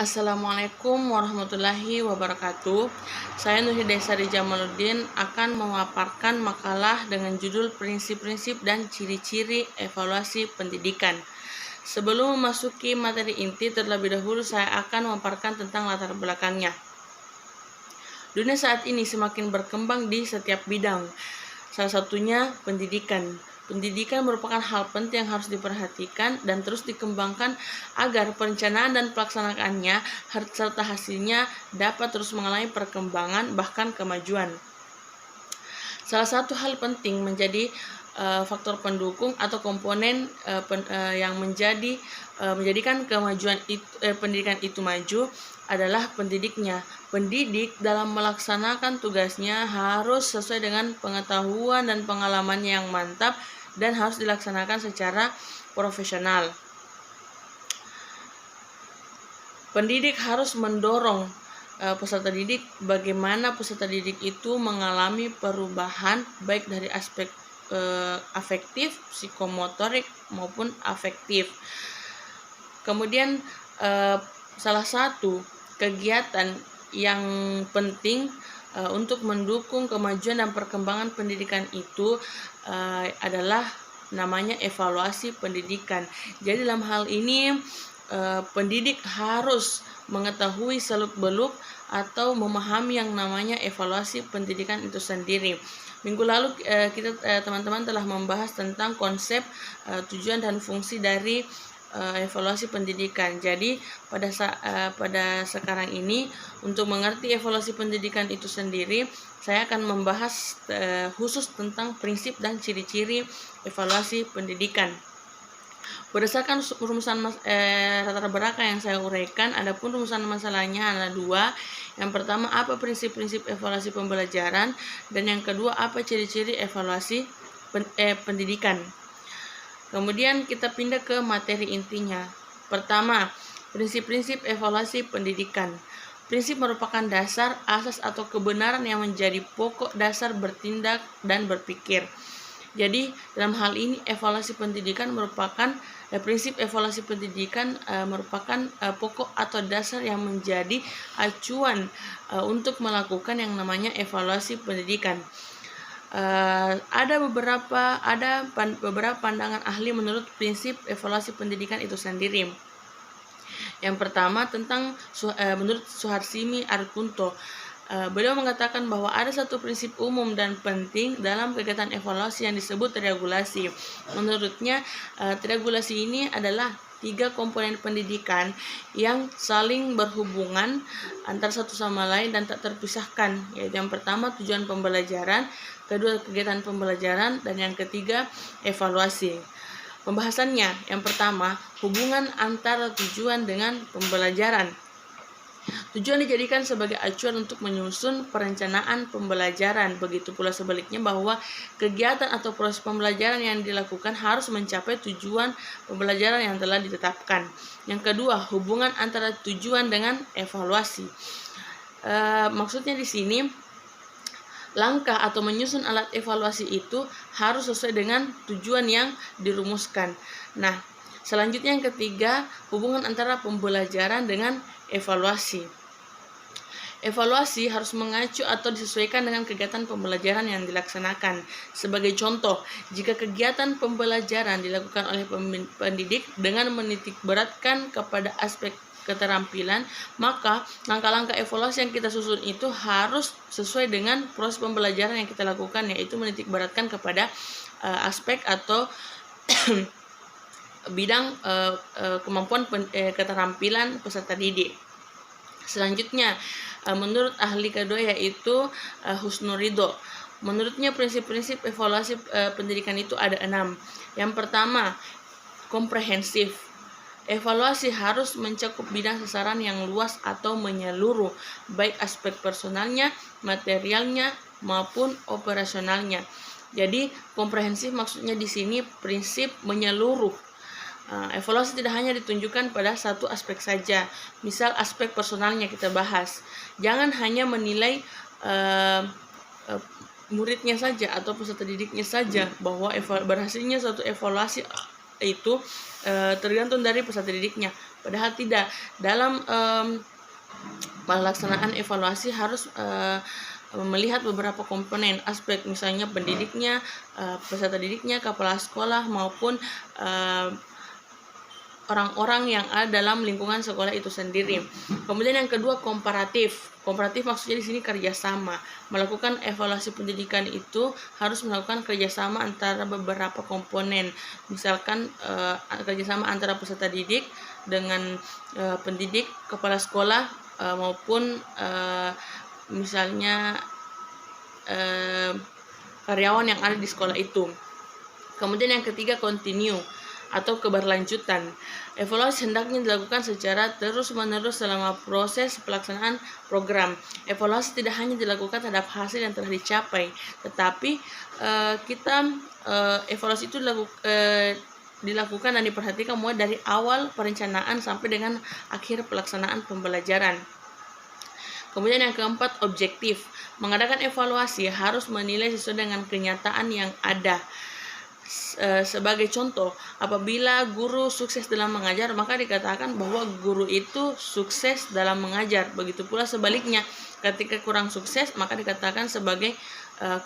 Assalamualaikum warahmatullahi wabarakatuh. Saya Nurhidayasari Jamaluddin akan memaparkan makalah dengan judul Prinsip-prinsip dan ciri-ciri evaluasi pendidikan. Sebelum memasuki materi inti, terlebih dahulu saya akan memaparkan tentang latar belakangnya. Dunia saat ini semakin berkembang di setiap bidang, salah satunya pendidikan. Pendidikan merupakan hal penting yang harus diperhatikan dan terus dikembangkan agar perencanaan dan pelaksanaannya serta hasilnya dapat terus mengalami perkembangan bahkan kemajuan. Salah satu hal penting menjadi faktor pendukung atau komponen yang menjadikan kemajuan pendidikan itu maju adalah pendidiknya. Pendidik dalam melaksanakan tugasnya harus sesuai dengan pengetahuan dan pengalaman yang mantap dan harus dilaksanakan secara profesional. Pendidik harus mendorong peserta didik bagaimana peserta didik itu mengalami perubahan baik dari aspek afektif, psikomotorik maupun afektif. Kemudian salah satu kegiatan yang penting untuk mendukung kemajuan dan perkembangan pendidikan itu adalah namanya evaluasi pendidikan. Jadi dalam hal ini pendidik harus mengetahui seluk-beluk atau memahami yang namanya evaluasi pendidikan itu sendiri. Minggu lalu kita teman-teman telah membahas tentang konsep tujuan dan fungsi dari evaluasi pendidikan. Jadi pada sekarang ini untuk mengerti evaluasi pendidikan itu sendiri, saya akan membahas khusus tentang prinsip dan ciri-ciri evaluasi pendidikan. Berdasarkan rumusan latar belakang yang saya uraikan, adapun rumusan masalahnya adalah dua. Yang pertama, apa prinsip-prinsip evaluasi pembelajaran, dan yang kedua, apa ciri-ciri evaluasi pendidikan. Kemudian kita pindah ke materi intinya. Pertama, prinsip-prinsip evaluasi pendidikan. Prinsip merupakan dasar, asas atau kebenaran yang menjadi pokok dasar bertindak dan berpikir. Jadi dalam hal ini evaluasi pendidikan merupakan prinsip evaluasi pendidikan merupakan pokok atau dasar yang menjadi acuan untuk melakukan yang namanya evaluasi pendidikan. Ada beberapa pandangan ahli menurut prinsip evaluasi pendidikan itu sendiri. Yang pertama menurut Suharsimi Arkunto, beliau mengatakan bahwa ada satu prinsip umum dan penting dalam kegiatan evaluasi yang disebut regulasi. Menurutnya, regulasi ini adalah 3 komponen pendidikan yang saling berhubungan antara satu sama lain dan tak terpisahkan, yaitu yang pertama tujuan pembelajaran, kedua kegiatan pembelajaran, dan yang ketiga evaluasi. Pembahasannya, yang pertama, hubungan antara tujuan dengan pembelajaran. Tujuan dijadikan sebagai acuan untuk menyusun perencanaan pembelajaran. Begitu pula sebaliknya bahwa kegiatan atau proses pembelajaran yang dilakukan harus mencapai tujuan pembelajaran yang telah ditetapkan. Yang kedua, hubungan antara tujuan dengan evaluasi. Maksudnya di sini, langkah atau menyusun alat evaluasi itu harus sesuai dengan tujuan yang dirumuskan. Nah, selanjutnya yang ketiga, hubungan antara pembelajaran dengan evaluasi. Evaluasi harus mengacu atau disesuaikan dengan kegiatan pembelajaran yang dilaksanakan. Sebagai contoh, jika kegiatan pembelajaran dilakukan oleh pendidik dengan menitik beratkan kepada aspek keterampilan, maka langkah-langkah evaluasi yang kita susun itu harus sesuai dengan proses pembelajaran yang kita lakukan, yaitu menitik beratkan kepada aspek atau bidang kemampuan keterampilan peserta didik. Selanjutnya, menurut ahli kedua yaitu Husnul Ridho, menurutnya prinsip-prinsip evaluasi pendidikan itu ada 6. Yang pertama, komprehensif. Evaluasi harus mencakup bidang sasaran yang luas atau menyeluruh, baik aspek personalnya, materialnya, maupun operasionalnya. Jadi komprehensif maksudnya di sini prinsip menyeluruh. Evaluasi tidak hanya ditunjukkan pada satu aspek saja. Misal aspek personalnya kita bahas. Jangan hanya menilai muridnya saja atau peserta didiknya saja bahwa berhasilnya suatu evaluasi itu tergantung dari peserta didiknya. Padahal tidak. Dalam pelaksanaan evaluasi harus melihat beberapa komponen aspek, misalnya pendidiknya, peserta didiknya, kepala sekolah, maupun orang-orang yang ada dalam lingkungan sekolah itu sendiri. Kemudian yang kedua, komparatif. Komparatif maksudnya di sini kerjasama. Melakukan evaluasi pendidikan itu harus melakukan kerjasama antara beberapa komponen. Misalkan kerjasama antara peserta didik dengan pendidik, kepala sekolah, maupun misalnya karyawan yang ada di sekolah itu. Kemudian yang ketiga, continue atau keberlanjutan. Evaluasi hendaknya dilakukan secara terus-menerus selama proses pelaksanaan program. Evaluasi tidak hanya dilakukan terhadap hasil yang telah dicapai, tetapi evaluasi itu dilakukan dan diperhatikan mulai dari awal perencanaan sampai dengan akhir pelaksanaan pembelajaran. Kemudian yang keempat, objektif. Mengadakan evaluasi harus menilai sesuai dengan kenyataan yang ada. Sebagai contoh, apabila guru sukses dalam mengajar, maka dikatakan bahwa guru itu sukses dalam mengajar. Begitu pula sebaliknya, ketika kurang sukses, maka dikatakan sebagai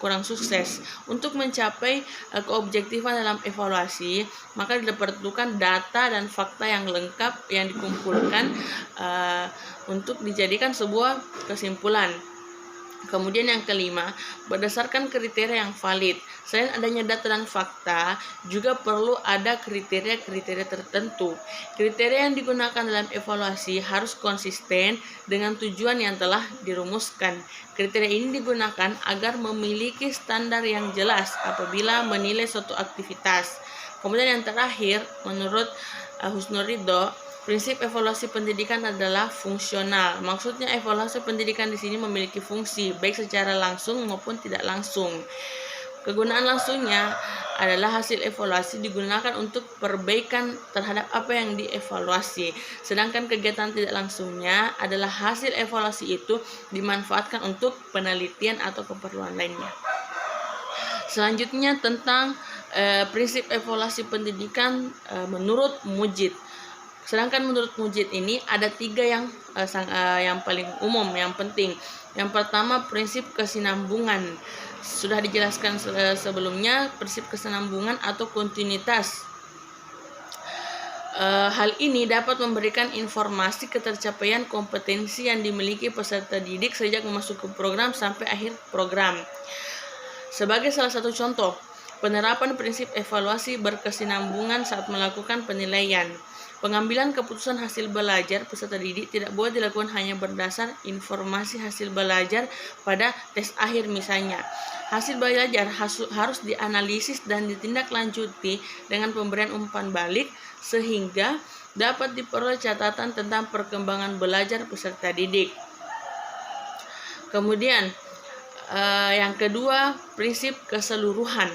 kurang sukses. Untuk mencapai keobjektifan dalam evaluasi, maka diperlukan data dan fakta yang lengkap yang dikumpulkan untuk dijadikan sebuah kesimpulan. Kemudian yang kelima, berdasarkan kriteria yang valid. Selain adanya data dan fakta, juga perlu ada kriteria-kriteria tertentu. Kriteria yang digunakan dalam evaluasi harus konsisten dengan tujuan yang telah dirumuskan. Kriteria ini digunakan agar memiliki standar yang jelas apabila menilai suatu aktivitas. Kemudian yang terakhir, menurut Husnul Ridho, prinsip evaluasi pendidikan adalah fungsional. Maksudnya evaluasi pendidikan di sini memiliki fungsi baik secara langsung maupun tidak langsung. Kegunaan langsungnya adalah hasil evaluasi digunakan untuk perbaikan terhadap apa yang dievaluasi. Sedangkan kegiatan tidak langsungnya adalah hasil evaluasi itu dimanfaatkan untuk penelitian atau keperluan lainnya. Selanjutnya tentang prinsip evaluasi pendidikan menurut Mujid. Sedangkan menurut Mujid ini ada 3 yang paling umum, yang penting. Yang pertama, prinsip kesinambungan. Sudah dijelaskan sebelumnya, prinsip kesinambungan atau kontinuitas. Hal ini dapat memberikan informasi ketercapaian kompetensi yang dimiliki peserta didik sejak memasuki program sampai akhir program. Sebagai salah satu contoh, penerapan prinsip evaluasi berkesinambungan saat melakukan penilaian. Pengambilan keputusan hasil belajar peserta didik tidak boleh dilakukan hanya berdasar informasi hasil belajar pada tes akhir misalnya. Hasil belajar harus dianalisis dan ditindaklanjuti dengan pemberian umpan balik sehingga dapat diperoleh catatan tentang perkembangan belajar peserta didik. Kemudian yang kedua, prinsip keseluruhan.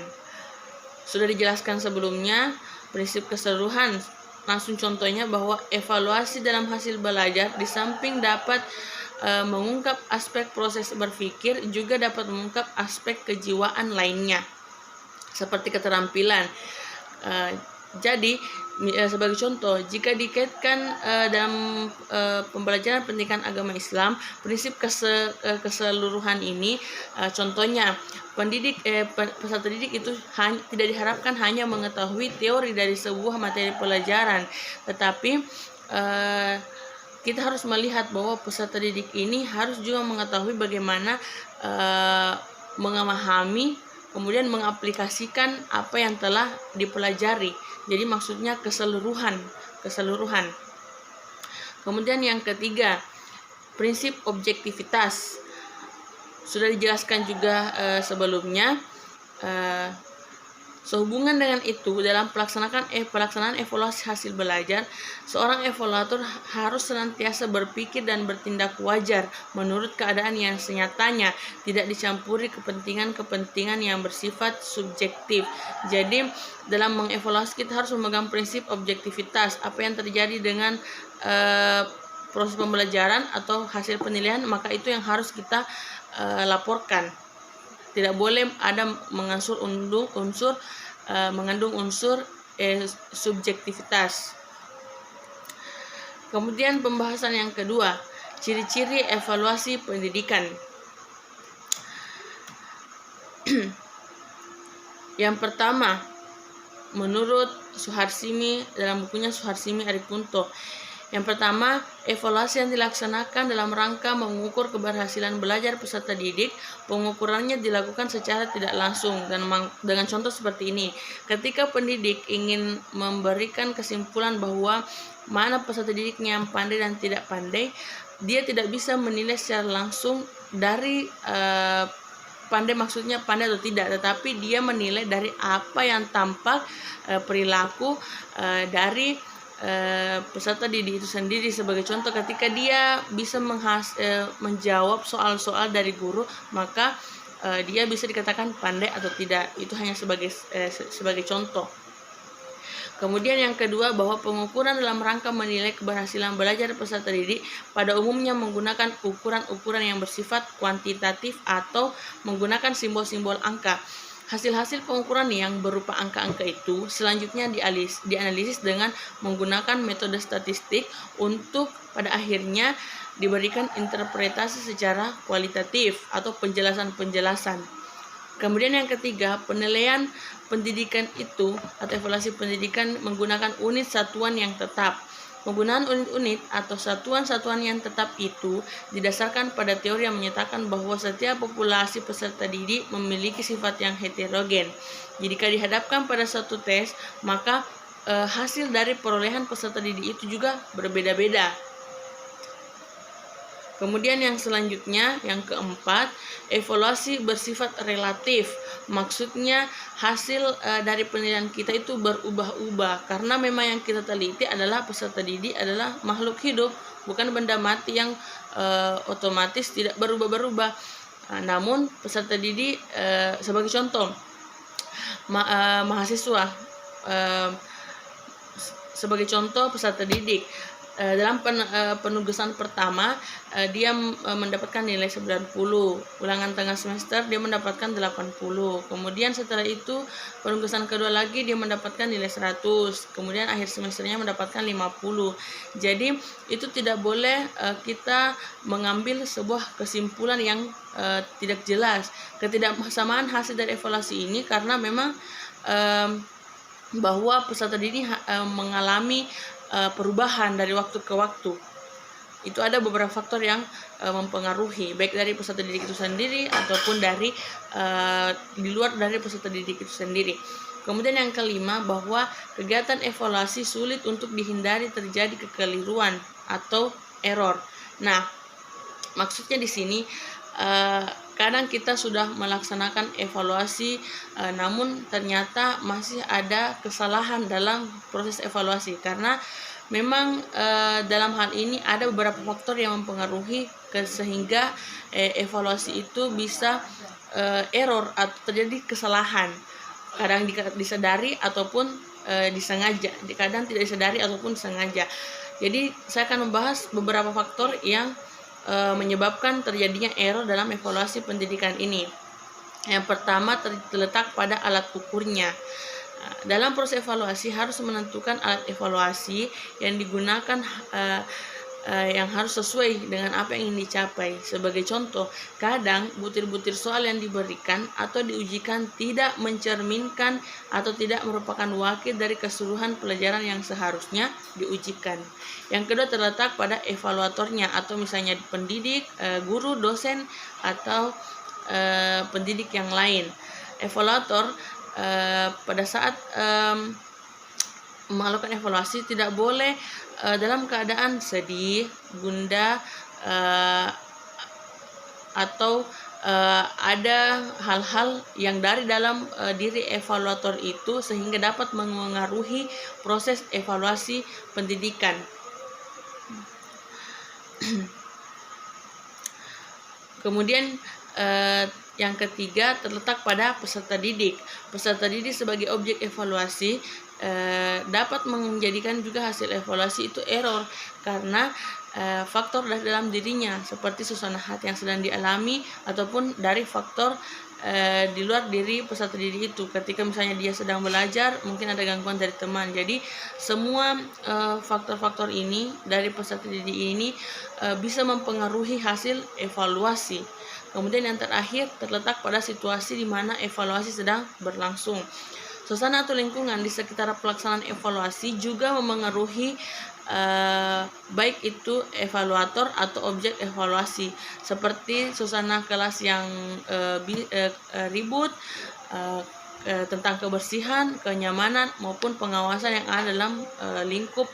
Sudah dijelaskan sebelumnya, prinsip keseluruhan. Langsung contohnya bahwa evaluasi dalam hasil belajar di samping dapat mengungkap aspek proses berpikir, juga dapat mengungkap aspek kejiwaan lainnya seperti keterampilan. Jadi sebagai contoh, jika dikaitkan dalam pembelajaran pendidikan agama Islam, prinsip keseluruhan ini, contohnya peserta didik itu tidak diharapkan hanya mengetahui teori dari sebuah materi pelajaran, tetapi kita harus melihat bahwa peserta didik ini harus juga mengetahui bagaimana memahami, kemudian mengaplikasikan apa yang telah dipelajari. Jadi maksudnya keseluruhan. Kemudian yang ketiga, prinsip objektivitas. Sudah dijelaskan juga sebelumnya. Sehubungan dengan itu, dalam pelaksanaan evaluasi hasil belajar, seorang evaluator harus senantiasa berpikir dan bertindak wajar menurut keadaan yang senyatanya, tidak dicampuri kepentingan-kepentingan yang bersifat subjektif. Jadi, dalam mengevaluasi kita harus memegang prinsip objektivitas. Apa yang terjadi dengan proses pembelajaran atau hasil penilaian, maka itu yang harus kita laporkan. Tidak boleh ada mengandung unsur subjektivitas. Kemudian pembahasan yang kedua, ciri-ciri evaluasi pendidikan. Yang pertama, menurut Suharsimi dalam bukunya Suharsimi Aripunto, yang pertama, evaluasi yang dilaksanakan dalam rangka mengukur keberhasilan belajar peserta didik. Pengukurannya dilakukan secara tidak langsung dan dengan contoh seperti ini. Ketika pendidik ingin memberikan kesimpulan bahwa mana peserta didiknya yang pandai dan tidak pandai, dia tidak bisa menilai secara langsung dari pandai maksudnya pandai atau tidak, tetapi dia menilai dari apa yang tampak perilaku dari peserta didik itu sendiri. Sebagai contoh, ketika dia bisa menjawab soal-soal dari guru, maka dia bisa dikatakan pandai atau tidak. Itu hanya sebagai contoh. Kemudian yang kedua, bahwa pengukuran dalam rangka menilai keberhasilan belajar peserta didik pada umumnya menggunakan ukuran-ukuran yang bersifat kuantitatif atau menggunakan simbol-simbol angka. Hasil-hasil pengukuran yang berupa angka-angka itu selanjutnya dianalisis dengan menggunakan metode statistik untuk pada akhirnya diberikan interpretasi secara kualitatif atau penjelasan-penjelasan. Kemudian yang ketiga, penilaian pendidikan itu atau evaluasi pendidikan menggunakan unit satuan yang tetap. Penggunaan unit-unit atau satuan-satuan yang tetap itu didasarkan pada teori yang menyatakan bahwa setiap populasi peserta didik memiliki sifat yang heterogen. Jika dihadapkan pada satu tes, maka hasil dari perolehan peserta didik itu juga berbeda-beda. Kemudian yang selanjutnya, yang keempat, evaluasi bersifat relatif. Maksudnya hasil dari penilaian kita itu berubah-ubah, karena memang yang kita teliti adalah peserta didik adalah makhluk hidup, bukan benda mati yang otomatis tidak berubah-berubah. Namun peserta didik, sebagai contoh, mahasiswa, sebagai contoh peserta didik, dalam penugasan pertama dia mendapatkan nilai 90, ulangan tengah semester dia mendapatkan 80, kemudian setelah itu penugasan kedua lagi dia mendapatkan nilai 100, kemudian akhir semesternya mendapatkan 50. Jadi itu tidak boleh kita mengambil sebuah kesimpulan yang tidak jelas. Ketidaksamaan hasil dari evaluasi ini karena memang bahwa peserta didik mengalami perubahan dari waktu ke waktu. Itu ada beberapa faktor yang mempengaruhi, baik dari peserta didik itu sendiri ataupun dari di luar dari peserta didik itu sendiri. Kemudian yang kelima, bahwa kegiatan evaluasi sulit untuk dihindari terjadi kekeliruan atau error. Nah, maksudnya di sini kadang kita sudah melaksanakan evaluasi, namun ternyata masih ada kesalahan dalam proses evaluasi, karena memang dalam hal ini ada beberapa faktor yang mempengaruhi sehingga evaluasi itu bisa error atau terjadi kesalahan. Kadang disadari ataupun disengaja, kadang tidak disadari ataupun sengaja. Jadi saya akan membahas beberapa faktor yang menyebabkan terjadinya error dalam evaluasi pendidikan ini. Yang pertama terletak pada alat ukurnya. Dalam proses evaluasi harus menentukan alat evaluasi yang digunakan yang harus sesuai dengan apa yang ingin dicapai. Sebagai contoh, kadang butir-butir soal yang diberikan atau diujikan tidak mencerminkan atau tidak merupakan wakil dari keseluruhan pelajaran yang seharusnya diujikan. Yang kedua terletak pada evaluatornya, atau misalnya pendidik, guru, dosen, atau pendidik yang lain. Evaluator pada saat melakukan evaluasi tidak boleh dalam keadaan sedih, gundah, atau ada hal-hal yang dari dalam diri evaluator itu sehingga dapat mengaruhi proses evaluasi pendidikan. Kemudian yang ketiga terletak pada peserta didik. Peserta didik sebagai objek evaluasi dapat menjadikan juga hasil evaluasi itu error karena faktor dari dalam dirinya seperti suasana hati yang sedang dialami ataupun dari faktor di luar diri peserta didik itu. Ketika misalnya dia sedang belajar, mungkin ada gangguan dari teman. Jadi semua faktor-faktor ini dari peserta didik ini bisa mempengaruhi hasil evaluasi. Kemudian yang terakhir terletak pada situasi di mana evaluasi sedang berlangsung. Suasana atau lingkungan di sekitar pelaksanaan evaluasi juga memengaruhi baik itu evaluator atau objek evaluasi, seperti suasana kelas yang ribut, tentang kebersihan, kenyamanan maupun pengawasan yang ada dalam lingkup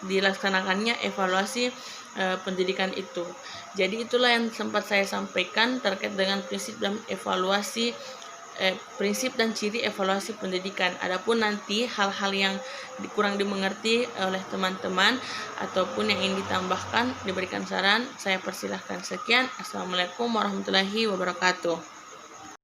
dilaksanakannya evaluasi pendidikan itu. Jadi itulah yang sempat saya sampaikan terkait dengan prinsip dan evaluasi prinsip dan ciri evaluasi pendidikan. Adapun nanti hal-hal yang kurang dimengerti oleh teman-teman ataupun yang ingin ditambahkan, diberikan saran, saya persilahkan. Sekian, assalamualaikum warahmatullahi wabarakatuh.